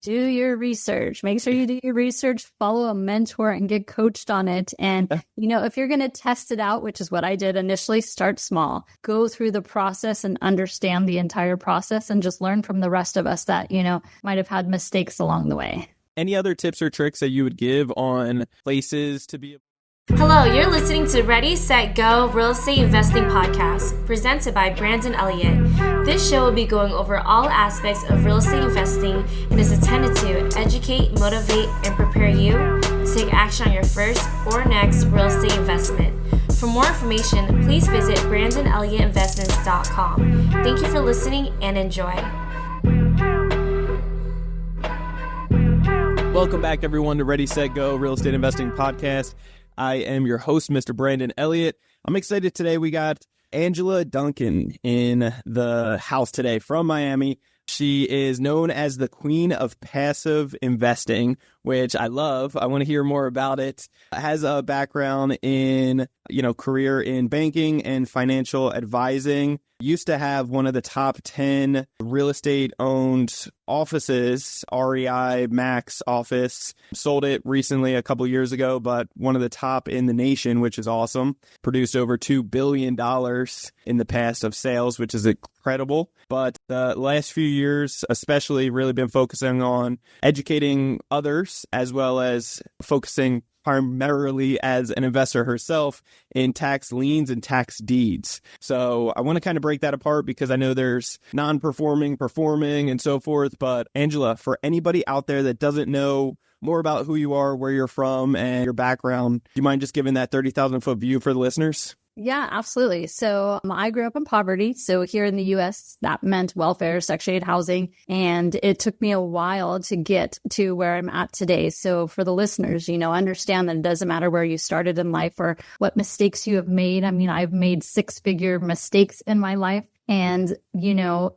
do your research. Make sure you do your research, follow a mentor and get coached on it. And, if you're going to test it out, which is what I did initially, start small, go through the process and understand the entire process and just learn from the rest of us that, might have had mistakes along the way. Any other tips or tricks that you would give on places to be? Hello, you're listening to Ready, Set, Go Real Estate Investing Podcast, presented by Brandon Elliott. This show will be going over all aspects of real estate investing and is intended to educate, motivate, and prepare you to take action on your first or next real estate investment. For more information, please visit BrandonElliottInvestments.com. Thank you for listening and enjoy. Welcome back, everyone, to Ready, Set, Go Real Estate Investing Podcast. I am your host, Mr. Brandon Elliott. I'm excited today. We got Angela Duncan in the house today from Miami. She is known as the Queen of Passive Investing, which I love. I want to hear more about it. Has a background in, career in banking and financial advising. Used to have one of the top 10 real estate owned offices, REI Max office. Sold it recently a couple years ago, but one of the top in the nation, which is awesome. Produced over $2 billion in the past of sales, which is incredible. But the last few years, especially, really been focusing on educating others, as well as focusing primarily as an investor herself in tax liens and tax deeds. So I want to kind of break that apart because I know there's non-performing, performing, and so forth. But Angela, for anybody out there that doesn't know more about who you are, where you're from, and your background, do you mind just giving that 30,000 foot view for the listeners? Yeah, absolutely. So I grew up in poverty. So here in the U.S., that meant welfare, Section 8 housing. And it took me a while to get to where I'm at today. So for the listeners, understand that it doesn't matter where you started in life or what mistakes you have made. I mean, I've made 6-figure mistakes in my life. And,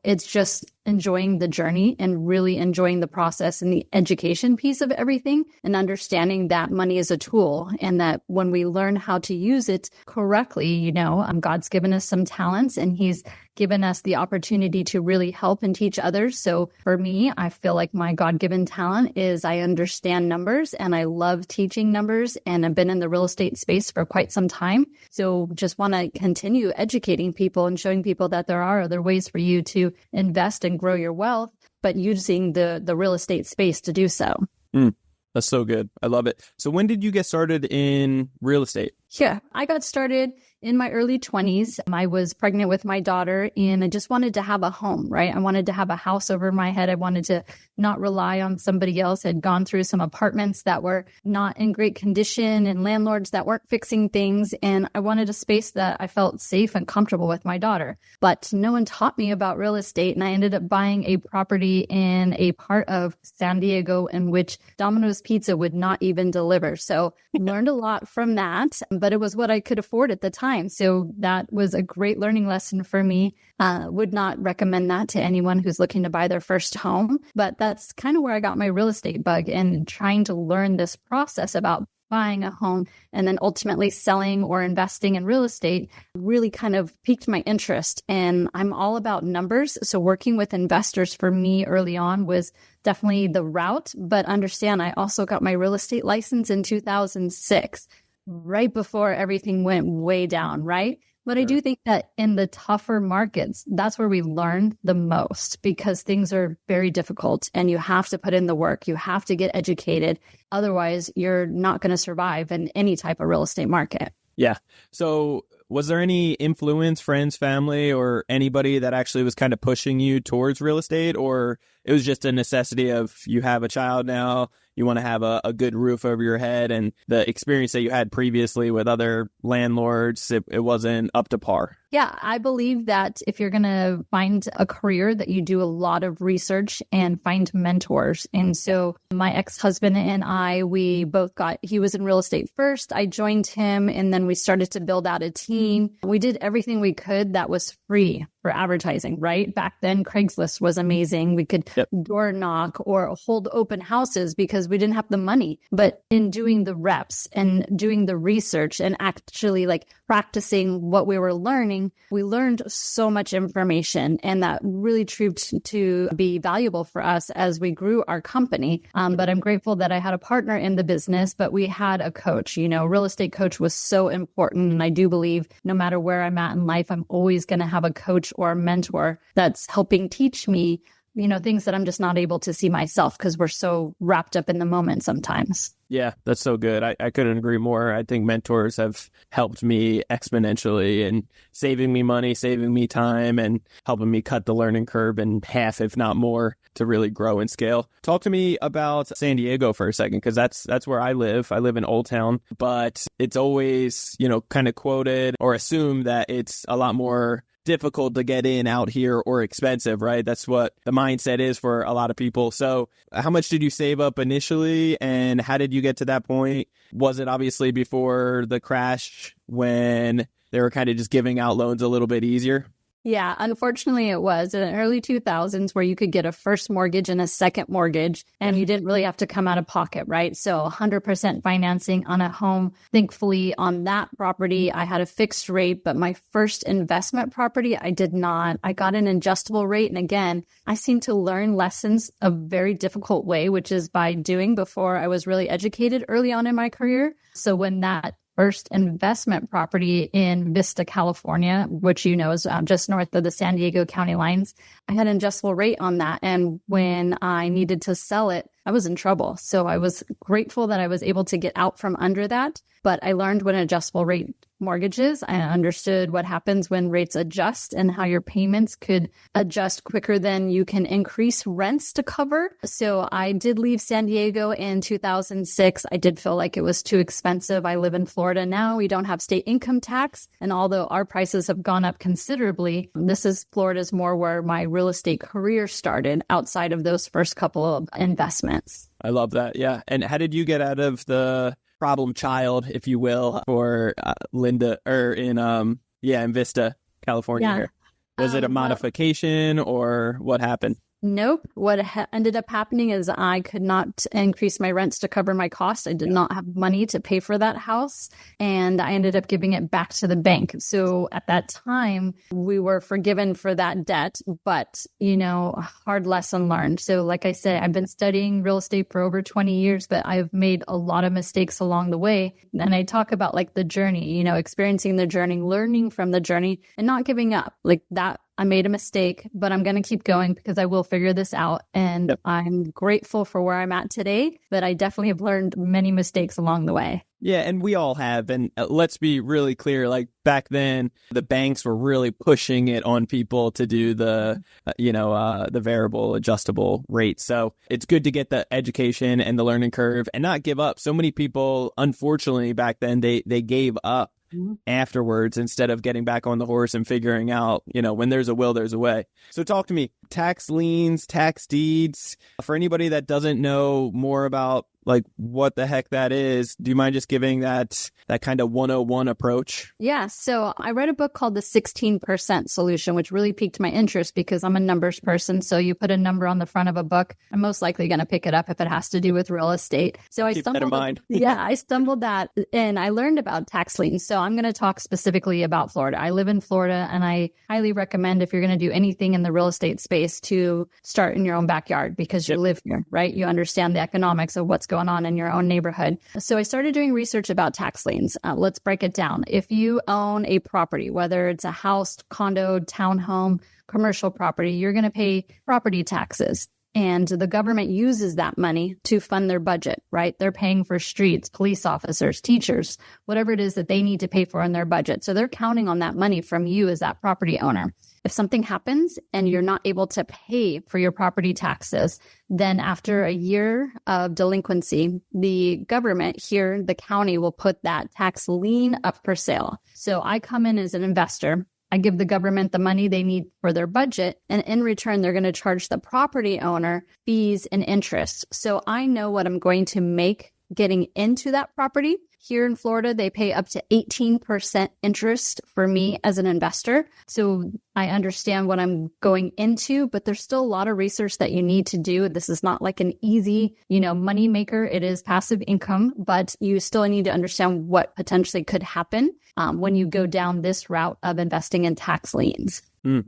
it's just enjoying the journey and really enjoying the process and the education piece of everything and understanding that money is a tool and that when we learn how to use it correctly, God's given us some talents and he's given us the opportunity to really help and teach others. So for me, I feel like my God-given talent is I understand numbers and I love teaching numbers and I've been in the real estate space for quite some time. So just want to continue educating people and showing people that there are other ways for you to invest and grow your wealth, but using the real estate space to do so. That's so good. I love it. So when did you get started in real estate? Yeah, I got started in my early 20s. I was pregnant with my daughter and I just wanted to have a home, right? I wanted to have a house over my head. I wanted to not rely on somebody else. I'd gone through some apartments that were not in great condition and landlords that weren't fixing things. And I wanted a space that I felt safe and comfortable with my daughter. But no one taught me about real estate. And I ended up buying a property in a part of San Diego in which Domino's Pizza would not even deliver. So learned a lot from that, but it was what I could afford at the time. So that was a great learning lesson for me. Would not recommend that to anyone who's looking to buy their first home. But that's kind of where I got my real estate bug and trying to learn this process about buying a home and then ultimately selling or investing in real estate really kind of piqued my interest. And I'm all about numbers. So working with investors for me early on was definitely the route. But understand, I also got my real estate license in 2006. Right before everything went way down, right? But I do think that in the tougher markets, that's where we learn the most because things are very difficult and you have to put in the work. You have to get educated. Otherwise, you're not going to survive in any type of real estate market. Yeah. So was there any influence, friends, family, or anybody that actually was kind of pushing you towards real estate? Or it was just a necessity of you have a child now, you want to have a good roof over your head, and the experience that you had previously with other landlords, it wasn't up to par? Yeah, I believe that if you're going to find a career that you do a lot of research and find mentors. And so my ex-husband and I, he was in real estate first. I joined him and then we started to build out a team. We did everything we could that was free for advertising, right? Back then, Craigslist was amazing. We could door knock or hold open houses because we didn't have the money. But in doing the reps and doing the research and actually like practicing what we were learning, we learned so much information, and that really proved to be valuable for us as we grew our company. But I'm grateful that I had a partner in the business, but we had a coach. Real estate coach was so important. And I do believe no matter where I'm at in life, I'm always going to have a coach or a mentor that's helping teach me, things that I'm just not able to see myself because we're so wrapped up in the moment sometimes. Yeah, that's so good. I couldn't agree more. I think mentors have helped me exponentially in saving me money, saving me time, and helping me cut the learning curve in half, if not more, to really grow and scale. Talk to me about San Diego for a second, because that's where I live. I live in Old Town, but it's always, kind of quoted or assumed that it's a lot more difficult to get in out here or expensive, right? That's what the mindset is for a lot of people. So how much did you save up initially, and how did you get to that point? Was it obviously before the crash when they were kind of just giving out loans a little bit easier? Yeah, unfortunately it was in the early 2000s where you could get a first mortgage and a second mortgage and you didn't really have to come out of pocket, right? So 100% financing on a home. Thankfully on that property, I had a fixed rate, but my first investment property, I did not. I got an adjustable rate. And again, I seemed to learn lessons a very difficult way, which is by doing before I was really educated early on in my career. So when that first investment property in Vista, California, which is just north of the San Diego county lines, I had an adjustable rate on that. And when I needed to sell it, I was in trouble. So I was grateful that I was able to get out from under that. But I learned what an adjustable rate mortgage is. I understood what happens when rates adjust and how your payments could adjust quicker than you can increase rents to cover. So I did leave San Diego in 2006. I did feel like it was too expensive. I live in Florida now. We don't have state income tax. And although our prices have gone up considerably, Florida's more where my real estate career started outside of those first couple of investments. I love that. Yeah. And how did you get out of the problem child, if you will, for Linda or in Vista, California? Yeah. Here. Was it a modification or what happened? Nope. What ended up happening is I could not increase my rents to cover my costs. I did not have money to pay for that house, and I ended up giving it back to the bank. So at that time, we were forgiven for that debt, but, a hard lesson learned. So like I said, I've been studying real estate for over 20 years, but I've made a lot of mistakes along the way. And I talk about like the journey, experiencing the journey, learning from the journey, and not giving up like that. I made a mistake, but I'm going to keep going because I will figure this out. And I'm grateful for where I'm at today, but I definitely have learned many mistakes along the way. Yeah, and we all have. And let's be really clear, like back then, the banks were really pushing it on people to do the variable adjustable rate. So it's good to get the education and the learning curve and not give up. So many people, unfortunately, back then, they gave up afterwards instead of getting back on the horse and figuring out, when there's a will, there's a way. So talk to me, tax liens, tax deeds. For anybody that doesn't know more about like what the heck that is, do you mind just giving that kind of 101 approach? Yeah. So I read a book called The 16% Solution, which really piqued my interest because I'm a numbers person. So you put a number on the front of a book, I'm most likely going to pick it up if it has to do with real estate. So I stumbled that and I learned about tax liens. So I'm going to talk specifically about Florida. I live in Florida, and I highly recommend if you're going to do anything in the real estate space to start in your own backyard because you live here, right? You understand the economics of what's going on in your own neighborhood. So I started doing research about tax liens. Let's break it down. If you own a property, whether it's a house, condo, townhome, commercial property, you're going to pay property taxes. And the government uses that money to fund their budget, right? They're paying for streets, police officers, teachers, whatever it is that they need to pay for in their budget. So they're counting on that money from you as that property owner. If something happens and you're not able to pay for your property taxes, then after a year of delinquency, the government here, the county, will put that tax lien up for sale. So I come in as an investor. I give the government the money they need for their budget, and in return, they're going to charge the property owner fees and interest. So I know what I'm going to make getting into that property. Here in Florida, they pay up to 18% interest for me as an investor. So I understand what I'm going into, but there's still a lot of research that you need to do. This is not like an easy, money maker. It is passive income, but you still need to understand what potentially could happen when you go down this route of investing in tax liens.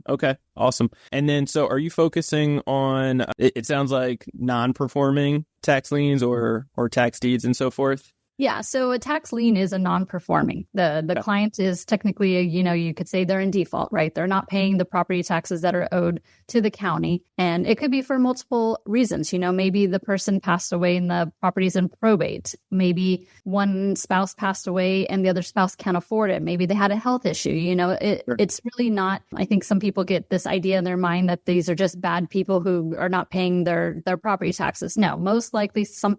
Okay, awesome. And then, so are you focusing on, it sounds like non-performing tax liens or tax deeds and so forth? Yeah. So a tax lien is a non-performing. The client is technically, you could say they're in default, right? They're not paying the property taxes that are owed to the county. And it could be for multiple reasons. Maybe the person passed away and the property's in probate. Maybe one spouse passed away and the other spouse can't afford it. Maybe they had a health issue. It's really not, I think some people get this idea in their mind that these are just bad people who are not paying their property taxes. No, most likely some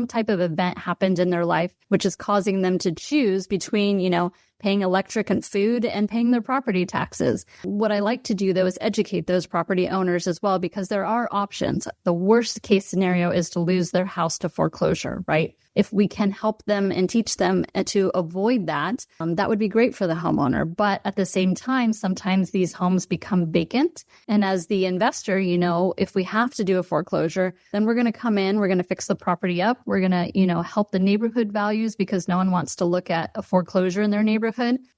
type of event happened in their life, which is causing them to choose between, paying electric and food and paying their property taxes. What I like to do, though, is educate those property owners as well, because there are options. The worst case scenario is to lose their house to foreclosure, right? If we can help them and teach them to avoid that, that would be great for the homeowner. But at the same time, sometimes these homes become vacant. And as the investor, if we have to do a foreclosure, then we're going to come in, we're going to fix the property up. We're going to, help the neighborhood values, because no one wants to look at a foreclosure in their neighborhood.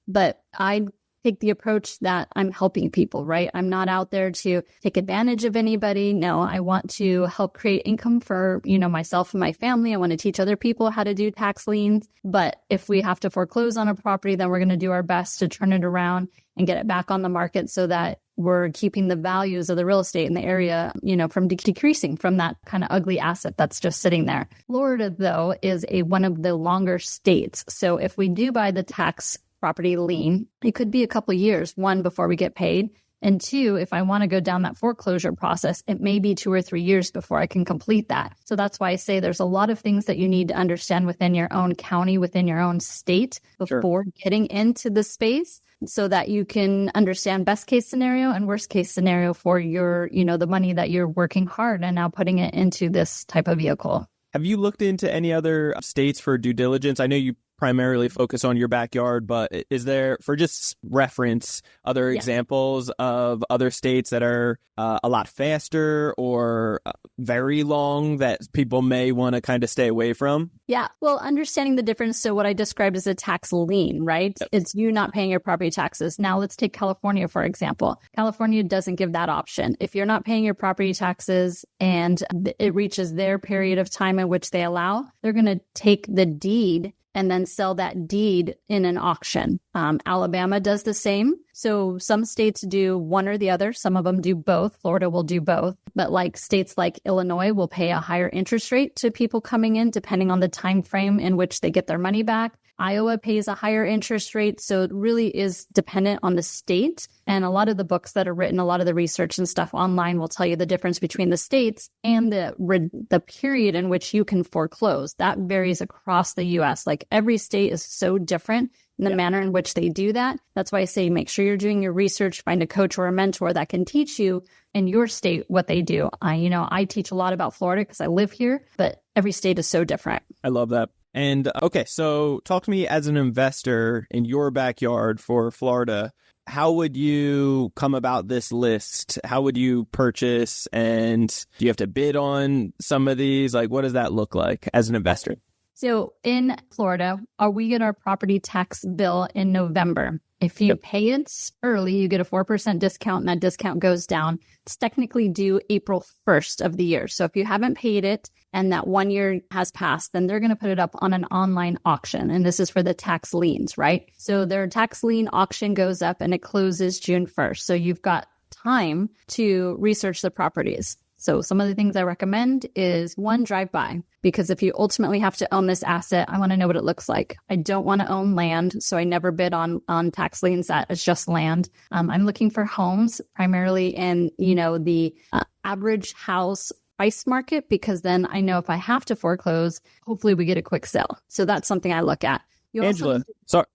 But I take the approach that I'm helping people, right? I'm not out there to take advantage of anybody. No, I want to help create income for, myself and my family. I want to teach other people how to do tax liens. But if we have to foreclose on a property, then we're going to do our best to turn it around and get it back on the market so that we're keeping the values of the real estate in the area, from decreasing from that kind of ugly asset that's just sitting there. Florida, though, is one of the longer states. So if we do buy the tax property lien, it could be a couple of years, one, before we get paid. And two, if I want to go down that foreclosure process, it may be 2 or 3 years before I can complete that. So that's why I say there's a lot of things that you need to understand within your own county, within your own state before getting into the space, so that you can understand best case scenario and worst case scenario for your, the money that you're working hard and now putting it into this type of vehicle. Have you looked into any other states for due diligence? I know you primarily focus on your backyard, but is there, for just reference, other examples of other states that are a lot faster or very long that people may want to kind of stay away from? Yeah. Well, understanding the difference. So what I described as a tax lien, right? Yep. It's you not paying your property taxes. Now let's take California, for example. California doesn't give that option. If you're not paying your property taxes and it reaches their period of time in which they allow, they're going to take the deed and then sell that deed in an auction. Alabama does the same. So some states do one or the other. Some of them do both. Florida will do both. But like states like Illinois will pay a higher interest rate to people coming in, depending on the time frame in which they get their money back. Iowa pays a higher interest rate. So it really is dependent on the state. And a lot of the books that are written, a lot of the research and stuff online will tell you the difference between the states and the period in which you can foreclose. That varies across the U.S. Like every state is so different in the manner in which they do that. That's why I say make sure you're doing your research, find a coach or a mentor that can teach you in your state what they do. I teach a lot about Florida because I live here, but every state is so different. I love that. And okay, so talk to me as an investor in your backyard for Florida. How would you come about this list? How would you purchase? And do you have to bid on some of these? Like, what does that look like as an investor? So in Florida, we get our property tax bill in November. If you pay it early, you get a 4% discount, and that discount goes down. It's technically due April 1st of the year. So if you haven't paid it and that 1 year has passed, then they're going to put it up on an online auction. And this is for the tax liens, right? So their tax lien auction goes up and it closes June 1st. So you've got time to research the properties. So some of the things I recommend is one, drive by, because if you ultimately have to own this asset, I want to know what it looks like. I don't want to own land, so I never bid on tax liens that is just land. I'm looking for homes primarily in, the average house price market, because then I know if I have to foreclose, hopefully we get a quick sale. So that's something I look at. Angela,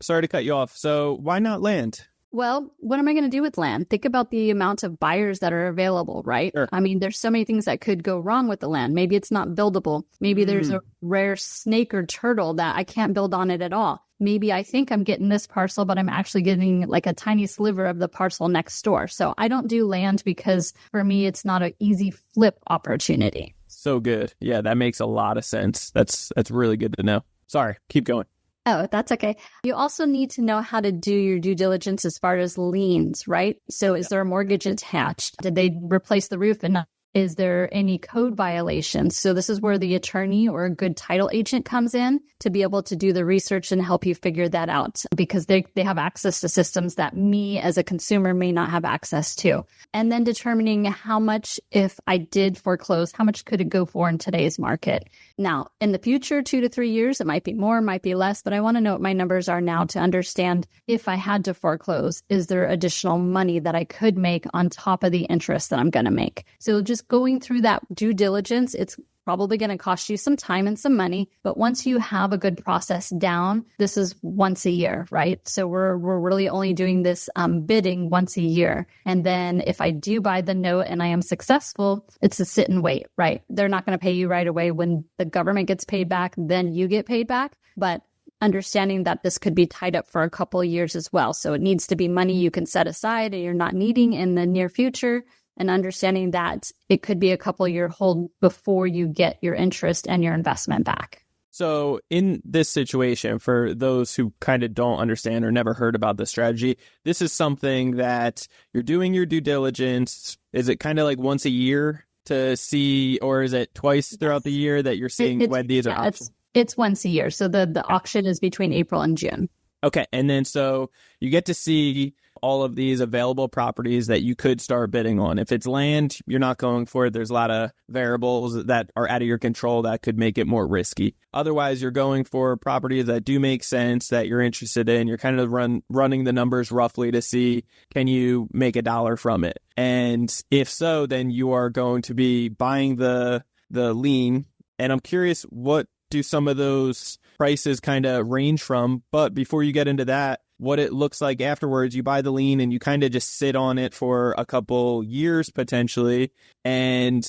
sorry to cut you off. So why not land? Well, what am I going to do with land? Think about the amount of buyers that are available, right? Sure. I mean, there's so many things that could go wrong with the land. Maybe it's not buildable. Maybe there's a rare snake or turtle that I can't build on it at all. Maybe I think I'm getting this parcel, but I'm actually getting like a tiny sliver of the parcel next door. So I don't do land because for me, it's not an easy flip opportunity. So good. Yeah, that makes a lot of sense. That's really good to know. Sorry, keep going. Oh, that's okay. You also need to know how to do your due diligence as far as liens, right? So is there a mortgage attached? Did they replace the roof? And is there any code violations? So this is where the attorney or a good title agent comes in to be able to do the research and help you figure that out, because they have access to systems that me as a consumer may not have access to. And then determining how much, if I did foreclose, how much could it go for in today's market? Now, in the future, 2 to 3 years, it might be more, might be less, but I want to know what my numbers are now to understand if I had to foreclose, is there additional money that I could make on top of the interest that I'm going to make? So just going through that due diligence, it's probably going to cost you some time and some money. But once you have a good process down, this is once a year, right? So we're really only doing this bidding once a year. And then if I do buy the note and I am successful, it's a sit and wait, right? They're not going to pay you right away. When the government gets paid back, then you get paid back. But understanding that this could be tied up for a couple of years as well. So it needs to be money you can set aside and you're not needing in the near future. And understanding that it could be a couple year hold before you get your interest and your investment back. So in this situation, for those who kind of don't understand or never heard about this strategy, this is something that you're doing your due diligence. Is it kind of like once a year to see, or is it twice throughout the year that you're seeing when these are auctioned? It's once a year. So the auction is between April and June. Okay. And then so you get to see all of these available properties that you could start bidding on. If it's land, you're not going for it. There's a lot of variables that are out of your control that could make it more risky. Otherwise, you're going for properties that do make sense, that you're interested in. You're kind of running the numbers roughly to see, can you make $1 from it? And if so, then you are going to be buying the lien. And I'm curious, what do some of those prices kind of range from? But before you get into that, what it looks like afterwards, you buy the lien and you kind of just sit on it for a couple years potentially. And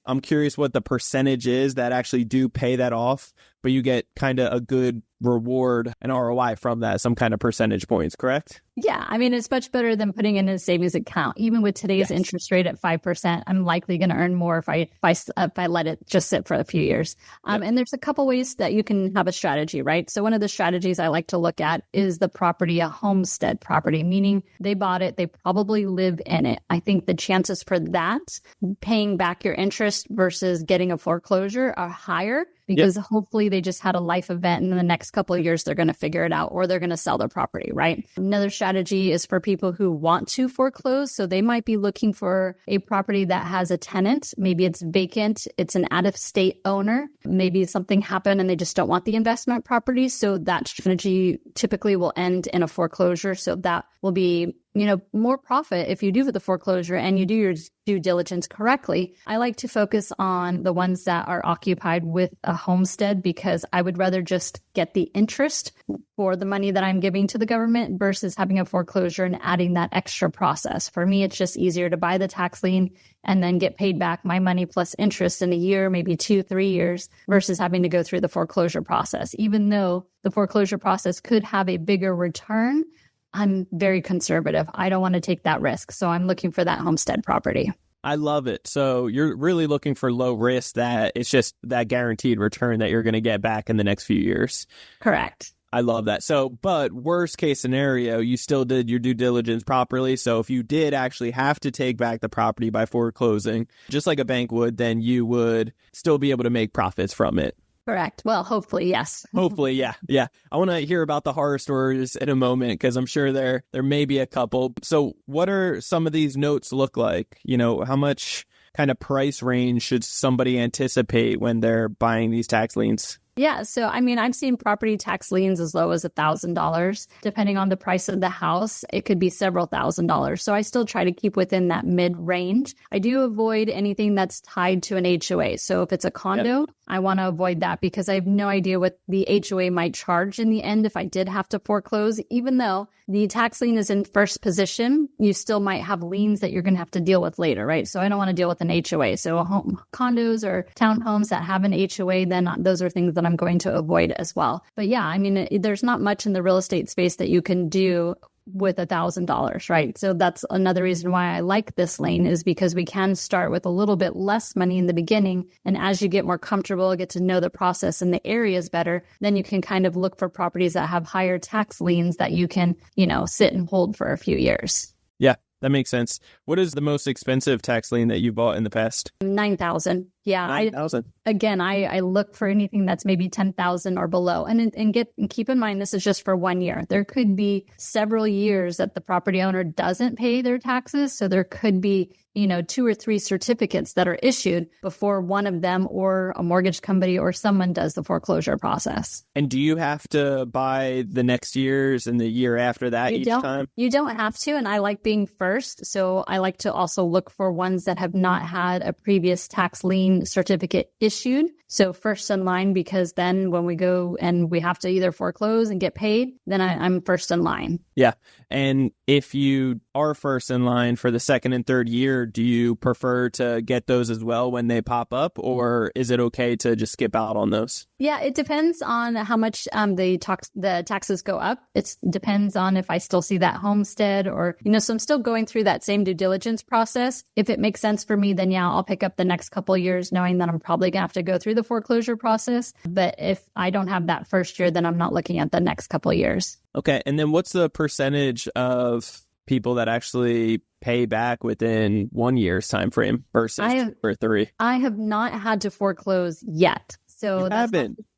I'm curious what the percentage is that actually do pay that off, but you get kind of a good reward and ROI from that, some kind of percentage points, correct? Yeah, I mean, it's much better than putting in a savings account. Even with today's interest rate at 5%, I'm likely going to earn more if I let it just sit for a few years. And there's a couple ways that you can have a strategy, right? So one of the strategies I like to look at is the property, a homestead property, meaning they bought it, they probably live in it. I think the chances for that, paying back your interest versus getting a foreclosure, are higher, because hopefully they just had a life event and in the next couple of years, they're going to figure it out, or they're going to sell their property, right? Another strategy is for people who want to foreclose. So they might be looking for a property that has a tenant. Maybe it's vacant. It's an out-of-state owner. Maybe something happened and they just don't want the investment property. So that strategy typically will end in a foreclosure. So that will be, more profit if you do the foreclosure and you do your due diligence correctly. I like to focus on the ones that are occupied with a homestead, because I would rather just get the interest for the money that I'm giving to the government versus having a foreclosure and adding that extra process. For me, it's just easier to buy the tax lien and then get paid back my money plus interest in a year, maybe 2-3 years, versus having to go through the foreclosure process. Even though the foreclosure process could have a bigger return, I'm very conservative. I don't want to take that risk. So I'm looking for that homestead property. I love it. So you're really looking for low risk, that it's just that guaranteed return that you're going to get back in the next few years. Correct. I love that. So, but worst case scenario, you still did your due diligence properly. So if you did actually have to take back the property by foreclosing, just like a bank would, then you would still be able to make profits from it. Correct. Well, hopefully, yes. Hopefully, yeah. I want to hear about the horror stories in a moment, because I'm sure there may be a couple. So what are some of these notes look like? How much kind of price range should somebody anticipate when they're buying these tax liens? Yeah. So, I mean, I've seen property tax liens as low as $1,000. Depending on the price of the house, it could be several $1,000s. So I still try to keep within that mid range. I do avoid anything that's tied to an HOA. So if it's a condo, I want to avoid that because I have no idea what the HOA might charge in the end if I did have to foreclose. Even though the tax lien is in first position, you still might have liens that you're going to have to deal with later, right? So I don't want to deal with an HOA. So condos or townhomes that have an HOA, then those are things that I'm going to avoid as well. But yeah, I mean, there's not much in the real estate space that you can do with $1,000, right? So that's another reason why I like this lane is because we can start with a little bit less money in the beginning. And as you get more comfortable, get to know the process and the areas better, then you can kind of look for properties that have higher tax liens that you can, sit and hold for a few years. Yeah, that makes sense. What is the most expensive tax lien that you bought in the past? $9,000. Yeah. $9,000. I look for anything that's maybe $10,000 or below. And keep in mind, this is just for 1 year. There could be several years that the property owner doesn't pay their taxes. So there could be, 2 or 3 certificates that are issued before one of them or a mortgage company or someone does the foreclosure process. And do you have to buy the next year's and the year after that each time? You don't have to. And I like being first. So I like to also look for ones that have not had a previous tax lien certificate issued. So first in line, because then when we go and we have to either foreclose and get paid, then I'm first in line. Yeah. And if you are first in line for the second and third year, do you prefer to get those as well when they pop up, or is it okay to just skip out on those? Yeah, it depends on how much the taxes go up. It depends on if I still see that homestead or, so I'm still going through that same due diligence process. If it makes sense for me, then yeah, I'll pick up the next couple of years knowing that I'm probably going to have to go through the foreclosure process. But if I don't have that first year, then I'm not looking at the next couple of years. Okay. And then what's the percentage of people that actually pay back within 1 year's time frame versus for 3? I have not had to foreclose yet. So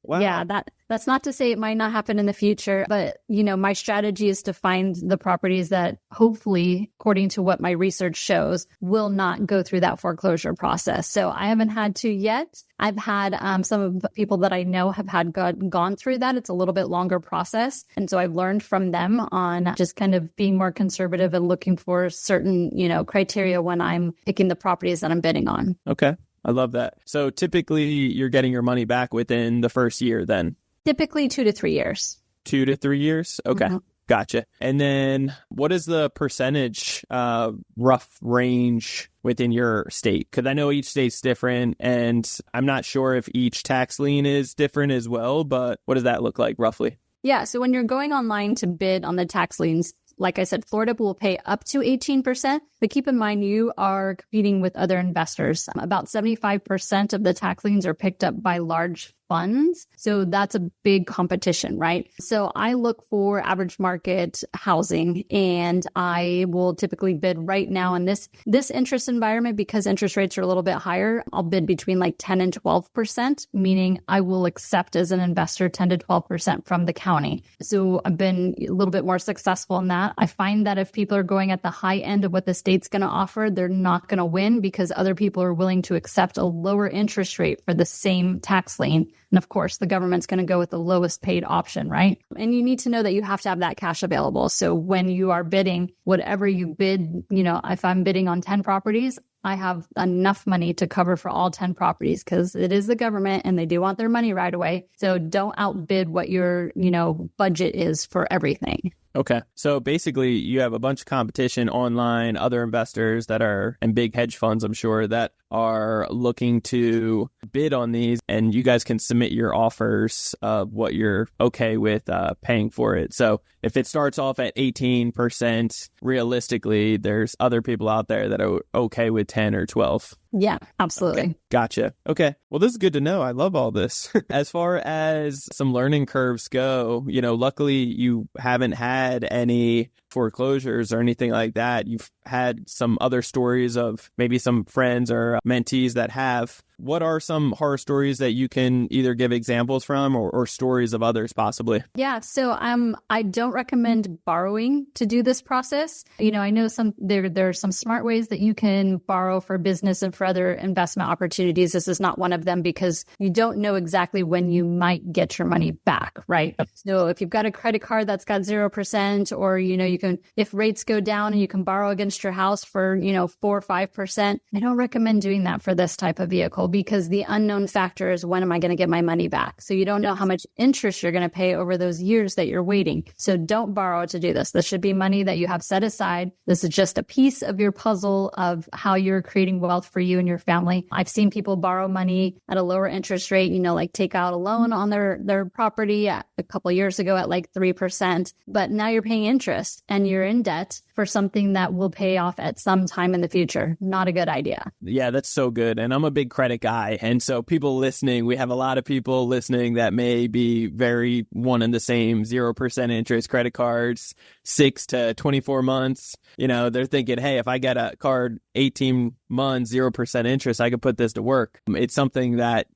Wow. Yeah, that's not to say it might not happen in the future, but my strategy is to find the properties that hopefully, according to what my research shows, will not go through that foreclosure process. So I haven't had to yet. I've had some of the people that I know have had gone through that. It's a little bit longer process. And so I've learned from them on just kind of being more conservative and looking for certain, criteria when I'm picking the properties that I'm bidding on. Okay. I love that. So typically you're getting your money back within the first year then? Typically 2 to 3 years. 2 to 3 years? Okay. Mm-hmm. Gotcha. And then what is the percentage rough range within your state? Because I know each state's different and I'm not sure if each tax lien is different as well, but what does that look like roughly? Yeah. So when you're going online to bid on the tax liens, like I said, Florida will pay up to 18%, but keep in mind you are competing with other investors. About 75% of the tax liens are picked up by large funds. So that's a big competition, right? So I look for average market housing and I will typically bid right now in this interest environment because interest rates are a little bit higher. I'll bid between like 10 and 12%, meaning I will accept as an investor 10 to 12% from the county. So I've been a little bit more successful in that. I find that if people are going at the high end of what the state's going to offer, they're not going to win because other people are willing to accept a lower interest rate for the same tax lien. And of course, the government's going to go with the lowest paid option, right? And you need to know that you have to have that cash available. So when you are bidding, whatever you bid, if I'm bidding on 10 properties, I have enough money to cover for all 10 properties because it is the government and they do want their money right away. So don't outbid what your, budget is for everything. Okay. So basically you have a bunch of competition online, other investors that are, and big hedge funds, I'm sure, that are looking to bid on these, and you guys can submit your offers of what you're okay with paying for it. So if it starts off at 18%, realistically, there's other people out there that are okay with 10 or 12. Yeah, absolutely. Okay. Gotcha. Okay. Well, this is good to know. I love all this. As far as some learning curves go, luckily you haven't had any foreclosures or anything like that. You've had some other stories of maybe some friends or mentees that have. What are some horror stories that you can either give examples from or stories of others possibly? Yeah. So I don't recommend borrowing to do this process. I know there are some smart ways that you can borrow for business and for other investment opportunities. This is not one of them because you don't know exactly when you might get your money back, right? So if you've got a credit card that's got 0%, or, you can, if rates go down and you can borrow against your house for, 4 or 5%, I don't recommend doing that for this type of vehicle because the unknown factor is when am I going to get my money back? So you don't know how much interest you're going to pay over those years that you're waiting. So don't borrow to do this. This should be money that you have set aside. This is just a piece of your puzzle of how you're creating wealth for you and your family. I've seen people borrow money at a lower interest rate, like take out a loan on their property a couple of years ago at like 3%, but now you're paying interest and you're in debt for something that will pay off at some time in the future. Not a good idea. Yeah, that's so good. And I'm a big credit guy. And so people listening, we have a lot of people listening that may be very one and the same, 0% interest credit cards, 6 to 24 months. They're thinking, hey, if I get a card 18 months, 0% interest, I could put this to work. It's something that,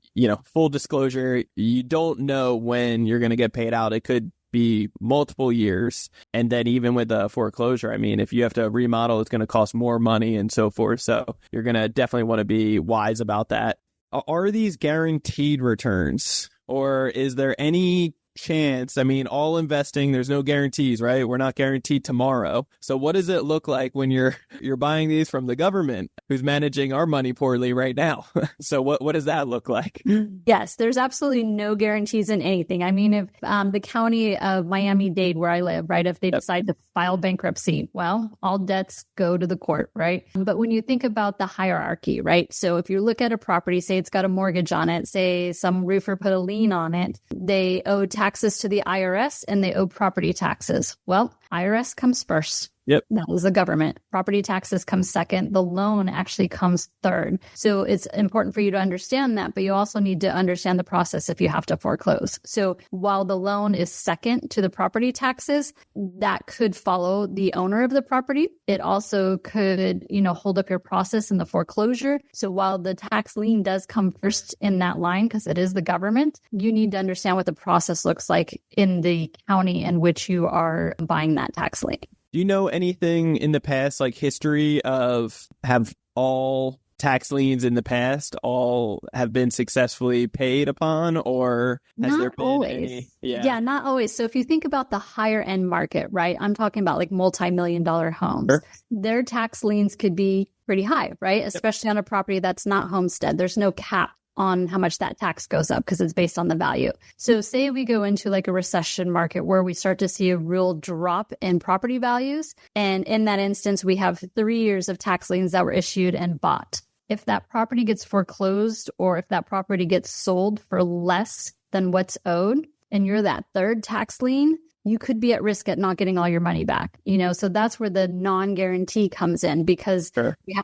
full disclosure, you don't know when you're going to get paid out. It could be multiple years. And then even with a foreclosure, if you have to remodel, it's going to cost more money and so forth. So you're going to definitely want to be wise about that. Are these guaranteed returns, or is there any chance? All investing, there's no guarantees, right? We're not guaranteed tomorrow. So what does it look like when you're buying these from the government who's managing our money poorly right now? So what does that look like? Yes, there's absolutely no guarantees in anything. If the county of Miami-Dade, where I live, right, if they decide to file bankruptcy, well, all debts go to the court, right? But when you think about the hierarchy, right? So if you look at a property, say it's got a mortgage on it, say some roofer put a lien on it, they owe taxes to the IRS and they owe property taxes. Well, IRS comes first. Yep. That was the government. Property taxes come second. The loan actually comes third. So it's important for you to understand that, but you also need to understand the process if you have to foreclose. So while the loan is second to the property taxes, that could follow the owner of the property. It also could, hold up your process in the foreclosure. So while the tax lien does come first in that line, because it is the government, you need to understand what the process looks like in the county in which you are buying that tax lien. Do you know anything in the past, like history of have all tax liens in the past all have been successfully paid upon, or has there been always. any? Yeah, not always. So if you think about the higher end market, right? I'm talking about like multi-million-dollar homes. Sure. Their tax liens could be pretty high, right? Especially on a property that's not homestead. There's no cap on how much that tax goes up because it's based on the value. So say we go into like a recession market where we start to see a real drop in property values. And in that instance, we have 3 years of tax liens that were issued and bought. If that property gets foreclosed or if that property gets sold for less than what's owed, and you're that third tax lien, you could be at risk at not getting all your money back. So that's where the non-guarantee comes in, because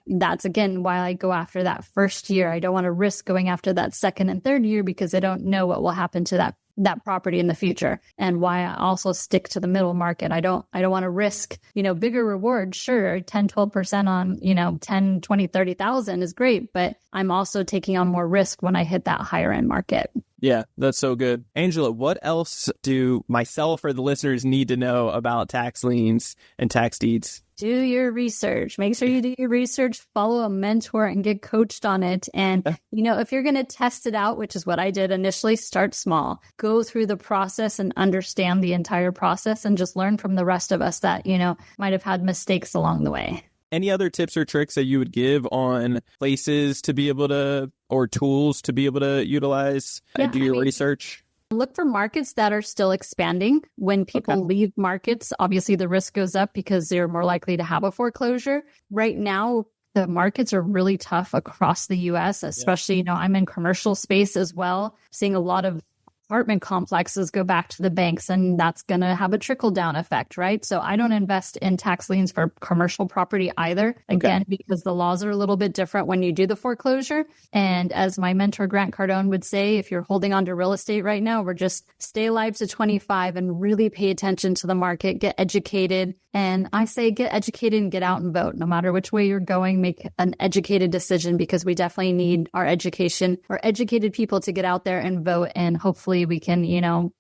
that's, again, why I go after that first year. I don't want to risk going after that second and third year because I don't know what will happen to that property in the future, and why I also stick to the middle market. I don't want to risk, bigger reward. Sure, 10, 12% on, 10, 20, 30,000 is great, but I'm also taking on more risk when I hit that higher end market. Yeah, that's so good. Angela, what else do myself or the listeners need to know about tax liens and tax deeds? Do your research. Make sure you do your research, follow a mentor and get coached on it. And, if you're going to test it out, which is what I did initially, start small, go through the process and understand the entire process and just learn from the rest of us that, might have had mistakes along the way. Any other tips or tricks that you would give on places to be able to, or tools to be able to utilize and do your research? Look for markets that are still expanding. When people leave markets, obviously the risk goes up because they're more likely to have a foreclosure. Right now, the markets are really tough across the U.S., especially, I'm in commercial space as well, seeing a lot of apartment complexes go back to the banks, and that's going to have a trickle down effect, right? So I don't invest in tax liens for commercial property either, again, because the laws are a little bit different when you do the foreclosure. And as my mentor, Grant Cardone, would say, if you're holding on to real estate right now, we're just stay alive to 25 and really pay attention to the market, get educated. And I say get educated and get out and vote. No matter which way you're going, make an educated decision, because we definitely need our education, or educated people to get out there and vote. And hopefully we can,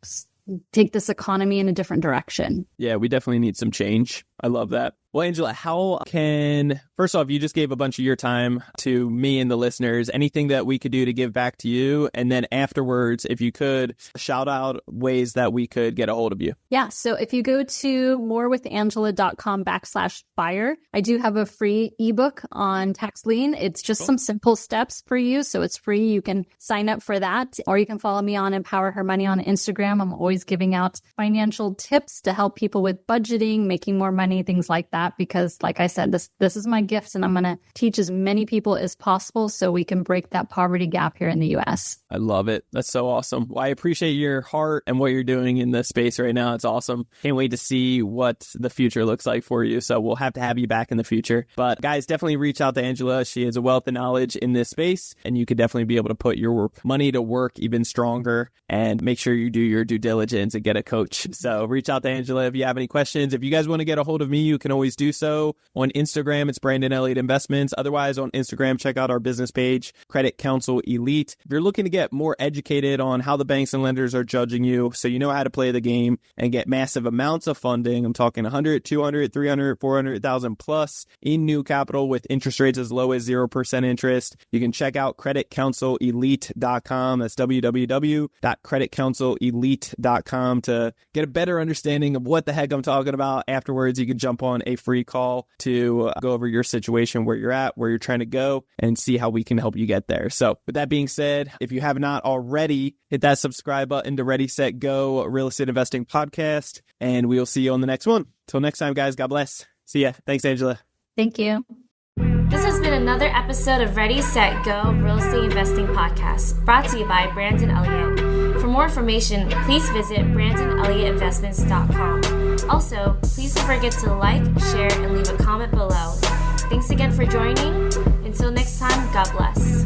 take this economy in a different direction. Yeah, we definitely need some change. I love that. Well, Angela, first off, you just gave a bunch of your time to me and the listeners. Anything that we could do to give back to you? And then afterwards, if you could shout out ways that we could get a hold of you. Yeah. So if you go to morewithangela.com/fire, I do have a free ebook on tax lien. It's just some simple steps for you. So it's free. You can sign up for that, or you can follow me on Empower Her Money on Instagram. I'm always giving out financial tips to help people with budgeting, making more money, things like that. Because like I said, this is my gift, and I'm going to teach as many people as possible so we can break that poverty gap here in the U.S. I love it. That's so awesome. Well, I appreciate your heart and what you're doing in this space right now. It's awesome. Can't wait to see what the future looks like for you. So we'll have to have you back in the future. But guys, definitely reach out to Angela. She has a wealth of knowledge in this space, and you could definitely be able to put your money to work even stronger, and make sure you do your due diligence and get a coach. So reach out to Angela if you have any questions. If you guys want to get a hold of me, you can always do so. On Instagram, it's Brandon Elliott Investments. Otherwise, on Instagram, check out our business page, Credit Counsel Elite. If you're looking to get more educated on how the banks and lenders are judging you, so you know how to play the game and get massive amounts of funding, I'm talking 100, 200, 300, 400,000 plus in new capital with interest rates as low as 0% interest, you can check out creditcounselelite.com. That's www.creditcounselelite.com to get a better understanding of what the heck I'm talking about. Afterwards, you can jump on a free call to go over your situation, where you're at, where you're trying to go, and see how we can help you get there. So with that being said, if you have not already, hit that subscribe button to Ready, Set, Go Real Estate Investing Podcast, and we'll see you on the next one. Till next time, guys, God bless. See ya. Thanks, Angela. Thank you. This has been another episode of Ready, Set, Go Real Estate Investing Podcast, brought to you by Brandon Elliott. For more information, please visit BrandonElliottInvestments.com. Also, please don't forget to like, share, and leave a comment below. Thanks again for joining. Until next time, God bless.